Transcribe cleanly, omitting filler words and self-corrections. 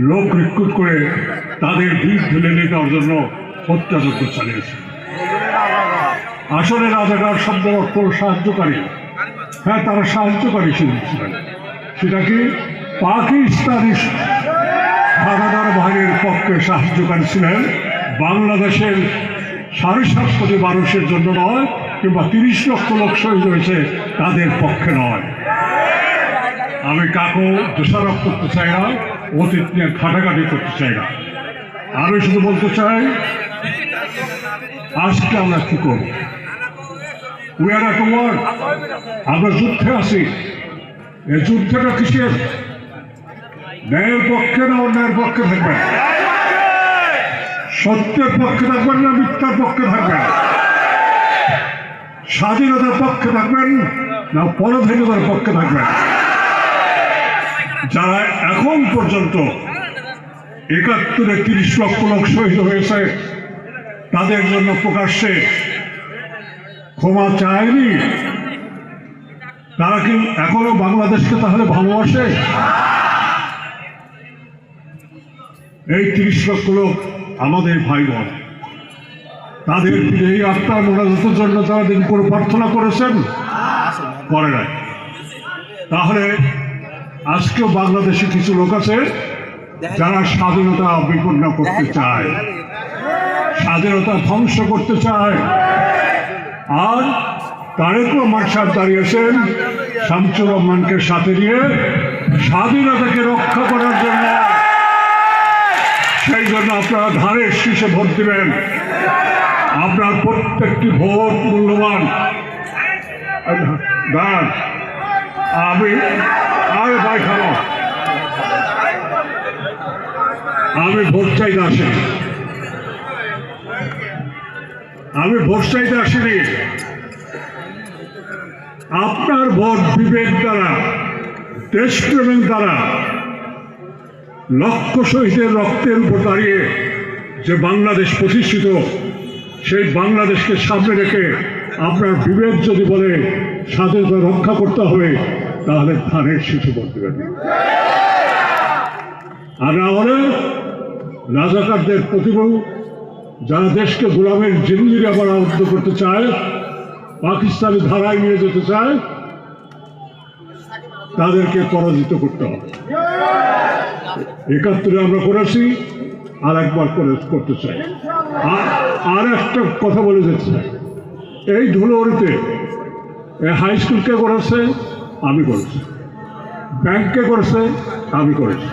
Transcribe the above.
লোক রিক্রুট করে তাদের ভিড় ঢেলে নিয়ে যাওয়ার জন্য হত্যাযজ্ঞ চালিয়েছে। আসলে রাজাকার শব্দ অর্থ সাহায্যকারী। হ্যাঁ, তারা সাহায্যকারী ছিলেন। সেটা কি পাকিস্তানি হানাদার বাহিনীর পক্ষে সাহায্যকারী ছিলেন, বাংলাদেশের 7.5 কোটি মানুষের জন্য নয়, কিংবা 30 লক্ষ লোক শহীদ হয়েছে তাদের পক্ষে নয়। আমি কাকেও দোষারোপ করতে চাই না, অতীত নিয়ে ঘাটাঘাটি করতে চাই না। আমি শুধু বলতে চাই আজকে আমরা কি করব? We are at war. আমরা যুদ্ধে আছি। এই যুদ্ধটা কিসের? ন্যায়ের পক্ষে না অন্যায়ের পক্ষে থাকবেন? সত্যের পক্ষে থাকবেন না মিথ্যার পক্ষে থাকবেন? স্বাধীনতার পক্ষে থাকবেন না পরাধীনতার পক্ষে থাকবেন? যারা এখন পর্যন্ত 71-এ 30 লক্ষ লোক শহীদ হয়েছে তাদের জন্য প্রকাশ্যে ক্ষমা চায়নি, তারা কি এখনো বাংলাদেশকে তাহলে ভালোবাসে? এই 30 লক্ষ লোক আমাদের ভাই বোন, তাদের এই আত্মার মোনাজাতের জন্য তারা দিন করে প্রার্থনা করেছেন, করে নাই? তাহলে আজকেও বাংলাদেশে কিছু লোক আছে যারা স্বাধীনতা বিপন্ন করতে চায়, স্বাধীনতা ধ্বংস করতে চায়। আর তারেক রহমান সাহেব দাঁড়িয়েছেন শামসুর রহমানকে সাথে নিয়ে স্বাধীনতাকে রক্ষা করার জন্য। সেই জন্য আপনারা ধানের শীষে ভোট দিবেন। আপনার প্রত্যেকটি ভোট মূল্যবান। আমি আরে ভাই খাবো, আমি ভোট চাইতে আসিনি। আমি ভোট চাইতে আসিনি। আপনার ভোট বিবেক দ্বারা, দেশপ্রেমের দ্বারা, লক্ষ শহীদের রক্তের উপর দাঁড়িয়ে যে বাংলাদেশ প্রতিষ্ঠিত, সেই বাংলাদেশকে সামনে রেখে আপনার বিবেক যদি বলে স্বাধীনতা রক্ষা করতে হবে, তাহলে ধানের শীষে ভোট দেবেন। আর না হলে রাজাকারদের প্রতিভূ যারা দেশকে গোলামের জিন্দিগি আবার আবদ্ধ করতে চায়, পাকিস্তানি ধারায় নিয়ে যেতে চায়, তাদেরকে পরাজিত করতে হবে। 71-এ আমরা করেছি, আর একবার করতে চাই। আর একটা কথা বলে যেতে চাই, এই ধুলোড়িতে হাই স্কুল কে করেছে? আমি করেছি। ব্যাংক কে করেছে? আমি করেছি।